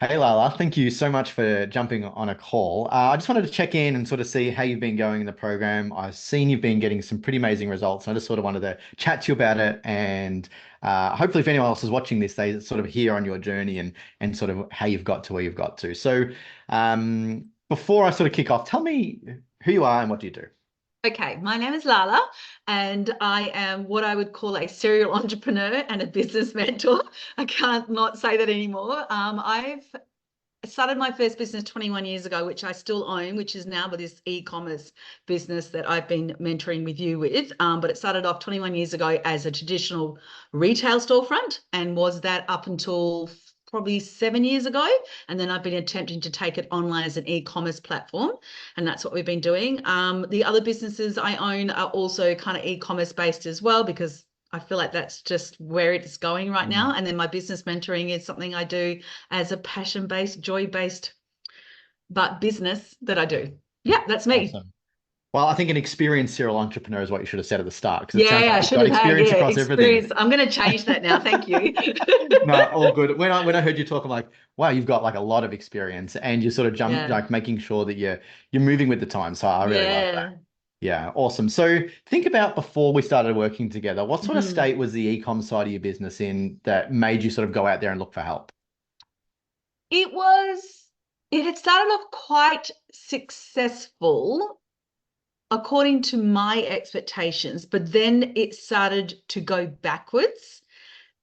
Hey Lala, thank you so much for jumping on a call. I just wanted to check in and sort of see how you've been going in the program. I've seen you've been getting some pretty amazing results. And I just sort of wanted to chat to you about it, and hopefully, if anyone else is watching this, they sort of hear on your journey and sort of how you've got to where you've got to. So, before I sort of kick off, tell me who you are and what do you do? Okay, my name is Lala, and I am what I would call a serial entrepreneur and a business mentor. I can't not say that anymore. I've started my first business 21 years ago, which I still own, which is now this e-commerce business that I've been mentoring with you with. But it started off 21 years ago as a traditional retail storefront and was that up until probably 7 years ago. And then I've been attempting to take it online as an e-commerce platform. And that's what we've been doing. The other businesses I own are also kind of e-commerce based as well, because I feel like that's just where it's going right Mm. now. And then my business mentoring is something I do as a passion-based, joy-based, but business that I do. Yeah, that's me. Awesome. Well, I think an experienced serial entrepreneur is what you should have said at the start, because it sounds Yeah, like I you've should got have had, experience yeah, across everything. experience. I'm going to change that now. Thank you. No, all good. When I heard you talk, I'm like, wow, you've got like a lot of experience, and you're sort of Yeah. like making sure that you're moving with the time. So I really love that. Yeah. Yeah, awesome. So think about before we started working together, what sort of Mhm. state was the e-com side of your business in that made you sort of go out there and look for help? It was, it had started off quite successful according to my expectations, but then it started to go backwards.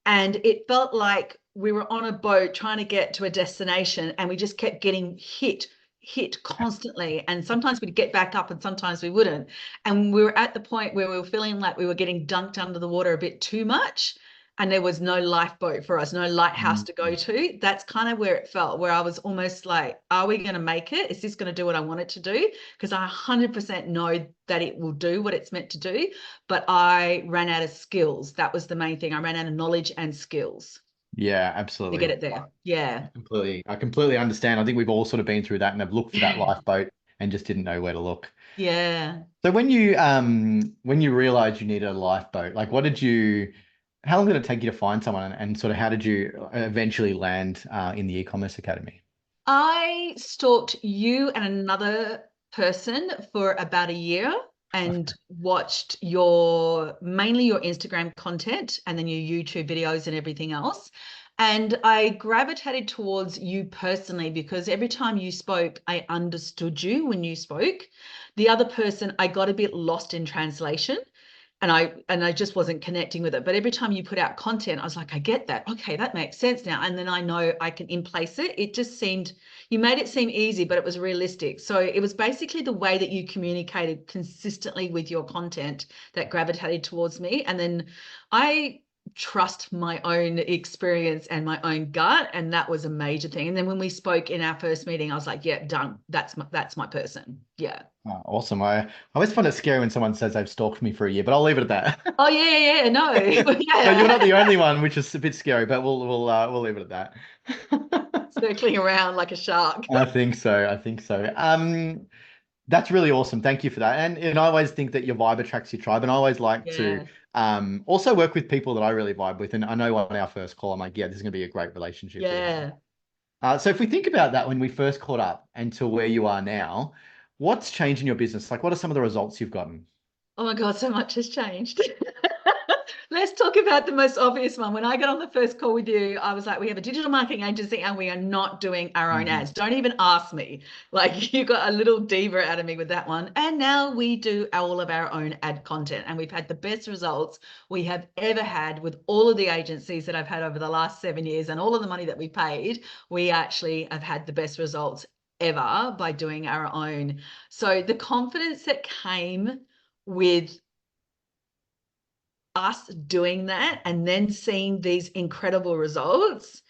And it felt like we were on a boat trying to get to a destination and we just kept getting hit constantly, and sometimes we'd get back up and sometimes we wouldn't, and we were at the point where we were feeling like we were getting dunked under the water a bit too much, and there was no lifeboat for us, no lighthouse to go Mm. to. That's kind of where it felt, where I was almost like, are we going to make it? Is this going to do what I want it to do? Because I 100% know that it will do what it's meant to do, but I ran out of skills. That was the main thing. I ran out of knowledge and skills Yeah, to get absolutely. it there. Yeah. I completely understand. I think we've all sort of been through that and have looked for that Yeah. lifeboat and just didn't know where to look. Yeah. So when you realized you needed a lifeboat, like how long did it take you to find someone, and sort of how did you eventually land in the e-commerce academy? I stalked you and another person for about a year and watched your mainly your Instagram content and then your YouTube videos and everything else. And I gravitated towards you personally because every time you spoke, I understood you when you spoke. The other person, I got a bit lost in translation, and I just wasn't connecting with it. But every time you put out content, I was like, I get that. Okay, that makes sense now. And then I know I can in place it. It just seemed, you made it seem easy, but it was realistic. So it was basically the way that you communicated consistently with your content that gravitated towards me. And then I trust my own experience and my own gut, and that was a major thing. And then when we spoke in our first meeting, I was like, yeah, done. That's my person. Yeah. Oh, awesome. I always find it scary when someone says they've stalked me for a year, but I'll leave it at that. Oh yeah, yeah, yeah. No. So you're not Yeah. the only one, which is a bit scary, but we'll leave it at that. Circling around like a shark. I think so. I think so. That's really awesome. Thank you for that. And I always think that your vibe attracts your tribe. And I always like to Yeah. also work with people that I really vibe with. And I know on our first call, I'm like, yeah, this is going to be a great relationship here. Yeah. So if we think about that when we first caught up and to where you are now, what's changed in your business? Like, what are some of the results you've gotten? Oh my God, so much has changed. Let's talk about the most obvious one. When I got on the first call with you, I was like, we have a digital marketing agency and we are not doing our own Mhm. ads. Don't even ask me. Like, you got a little diva out of me with that one. And now we do all of our own ad content. And we've had the best results we have ever had with all of the agencies that I've had over the last 7 years, and all of the money that we paid. We actually have had the best results ever by doing our own. So the confidence that came with us doing that and then seeing these incredible results,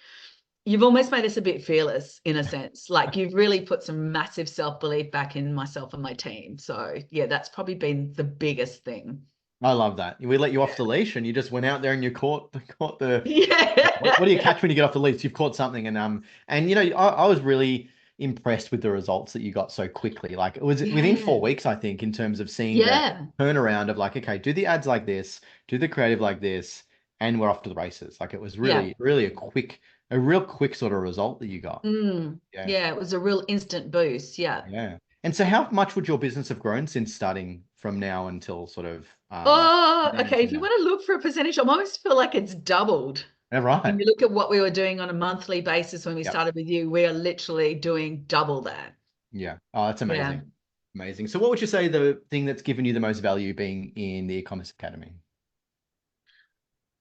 you've almost made us a bit fearless in a sense. Like, you've really put some massive self-belief back in myself and my team. So yeah, that's probably been the biggest thing. I love that. We let you off the leash and you just went out there and you caught the what do you Yeah. catch when you get off the leash? You've caught something, and I was really impressed with the results that you got so quickly. Like it was within Yeah. 4 weeks, I think, in terms of seeing the Yeah. turnaround of like, okay, do the ads like this, do the creative like this, and we're off to the races. Like it was Yeah. really, really a quick a real quick sort of result that you got. Yeah. Yeah, it was a real instant boost. Yeah. Yeah. And so how much would your business have grown since starting from now until sort of Oh, now okay. until If you now? want to look for a percentage, I almost feel like it's doubled. Yeah, When right. you look at what we were doing on a monthly basis when we Yep. started with you, we are literally doing double that. Yeah. Oh, that's Yeah. amazing. Amazing. So what would you say the thing that's given you the most value being in the e-commerce academy?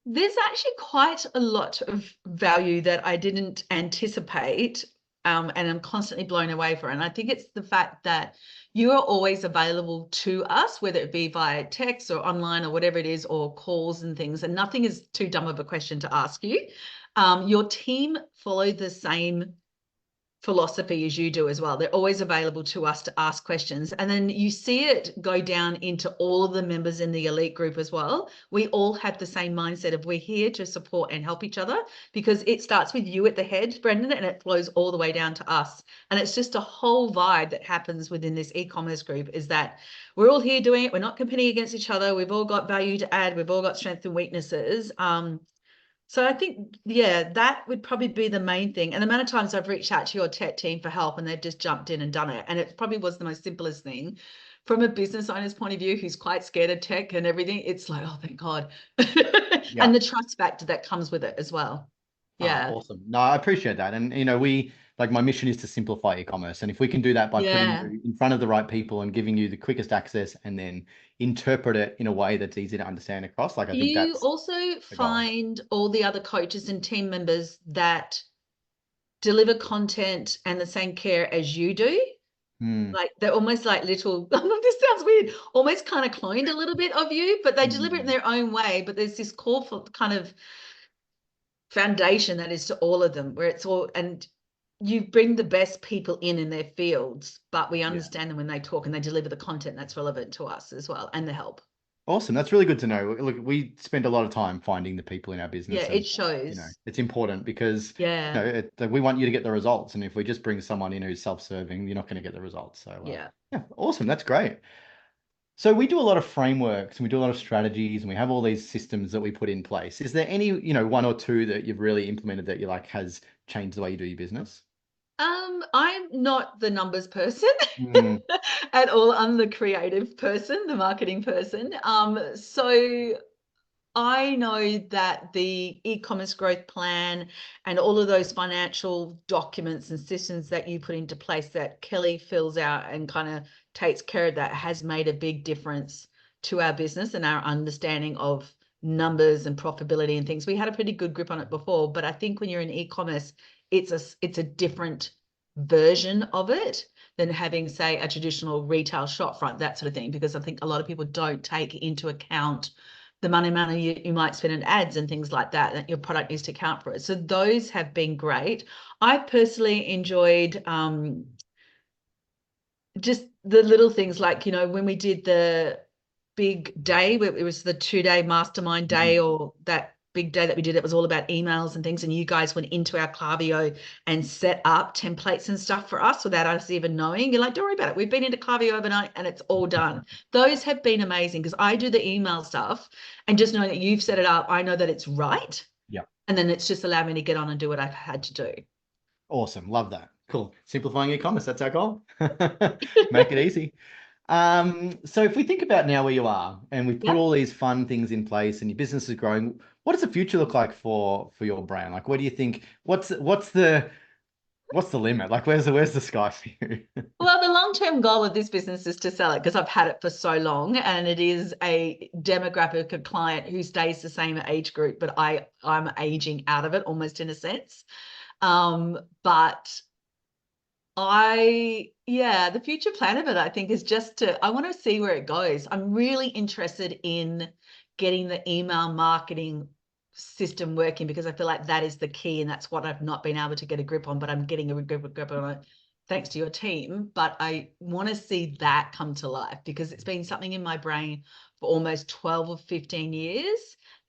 There's actually quite a lot of value that I didn't anticipate, and I'm constantly blown away for. And I think it's the fact that you are always available to us, whether it be via text or online or whatever it is, or calls and things. And nothing is too dumb of a question to ask you. Your team follow the same philosophy as you do as well. They're always available to us to ask questions. And then you see it go down into all of the members in the elite group as well. We all have the same mindset of we're here to support and help each other, because it starts with you at the head, Brendan, and it flows all the way down to us. And it's just a whole vibe that happens within this e-commerce group, is that we're all here doing it. We're not competing against each other. We've all got value to add. We've all got strengths and weaknesses. So I think, yeah, that would probably be the main thing. And the amount of times I've reached out to your tech team for help and they've just jumped in and done it. And it probably was the most simplest thing. From a business owner's point of view, who's quite scared of tech and everything, it's like, oh, thank God. Yeah. And the trust factor that comes with it as well. Yeah. Awesome. No, I appreciate that. And we like my mission is to simplify e-commerce. And if we can do that by putting Yeah. you in front of the right people and giving you the quickest access and then interpret it in a way that's easy to understand across, like I think You that's also the goal. find all the other coaches and team members that deliver content and the same care as you do. Hmm. Like they're almost like little, this sounds weird, almost kind of cloned a little bit of you, but they deliver it in Hmm. their own way. But there's this core for kind of foundation that is to all of them, where it's all, and you bring the best people in their fields, but we Yeah. understand them when they talk and they deliver the content that's relevant to us as well, and the help. Awesome. That's really good to know. Look, we spend a lot of time finding the people in our Yeah, business, it and shows. it's important because Yeah, we want you to get the results. And if we just bring someone in who's self-serving, you're not going to get the results. So, yeah. yeah, awesome. That's great. So we do a lot of frameworks and we do a lot of strategies and we have all these systems that we put in place. Is there any, one or two that you've really implemented that you like has changed the way you do your business? I'm not the numbers person Mm, at all. I'm the creative person, the marketing person. So I know that the e-commerce growth plan and all of those financial documents and systems that you put into place that Kelly fills out and kind of takes care of, that has made a big difference to our business and our understanding of numbers and profitability and things. We had a pretty good grip on it before, but I think when you're in e-commerce, it's a different version of it than having, say, a traditional retail shop front, that sort of thing, because I think a lot of people don't take into account the money you might spend in ads and things like that, that your product needs to account for it. So those have been great. I personally enjoyed just the little things, like, when we did the big day, where it was the 2-day mastermind day, mhm. or that big day that we did, it was all about emails and things. And you guys went into our Klaviyo and set up templates and stuff for us without us even knowing. You're like, don't worry about it. We've been into Klaviyo overnight and it's all done. Those have been amazing, because I do the email stuff, and just knowing that you've set it up, I know that it's right. Yeah. And then it's just allowed me to get on and do what I've had to do. Awesome. Love that. Cool. Simplifying e-commerce. That's our goal. Make it easy. So if we think about now where you are and we've put Yep. all these fun things in place and your business is growing, what does the future look like for your brand? Like, what do you think? What's the limit? Like, where's the sky for you? Well, the long-term goal of this business is to sell it, because I've had it for so long, and it is a demographic of client who stays the same age group, but I'm aging out of it almost, in a sense. But yeah, the future plan of it, I think, is just I want to see where it goes. I'm really interested in getting the email marketing system working, because I feel like that is the key, and that's what I've not been able to get a grip on, but I'm getting a grip on it thanks to your team. But I want to see that come to life, because it's been something in my brain for almost 12 or 15 years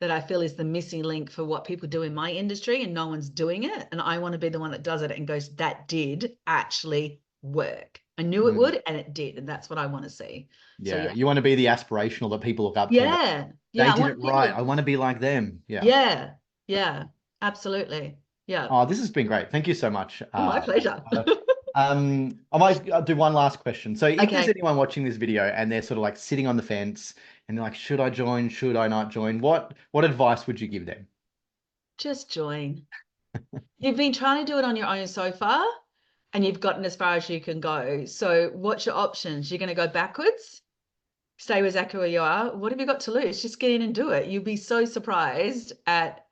that I feel is the missing link for what people do in my industry, and no one's doing it. And I want to be the one that does it and goes, that did actually work. I knew it Mm, would, and it did. And that's what I want to see. So yeah, yeah. you want to be the aspirational that people look up to and go, Yeah. they Yeah. I did it want right. people. I want to be like them. Yeah. Yeah. Yeah. Absolutely. Yeah. Oh, this has been great. Thank you so much. Oh, my pleasure. I might do one last question. So if there's Okay, anyone watching this video and they're sort of like sitting on the fence and they're like, should I join? Should I not join? What advice would you give them? just join. You've been trying to do it on your own so far, and you've gotten as far as you can go. So, what's your options? You're going to go backwards, stay exactly where you are. What have you got to lose? Just get in and do it. You'll be so surprised at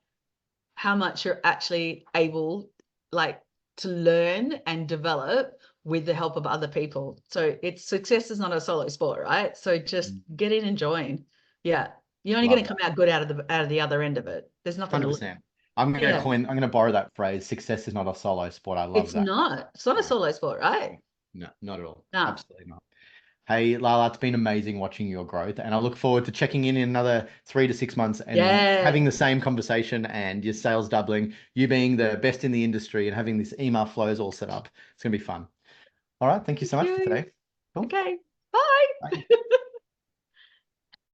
how much you're actually able, like, to learn and develop with the help of other people. So, it's success is not a solo sport, right? So, just Mm. get in and join. Yeah, you're only going Love to come that. out good out of the other end of it. There's nothing to lose. 100%. Yeah. I'm going to borrow that phrase. Success is not a solo sport. I love It's that. not. It's not a Yeah. solo sport, right? No, not at all. No. Absolutely not. Hey, Lala, it's been amazing watching your growth, and I look forward to checking in another 3 to 6 months and having Yeah. the same conversation and your sales doubling, you being the best in the industry and having this email flows all set up. It's going to be fun. All right. Thank you Thank so much for you. today. Cool. Okay. Bye. Bye.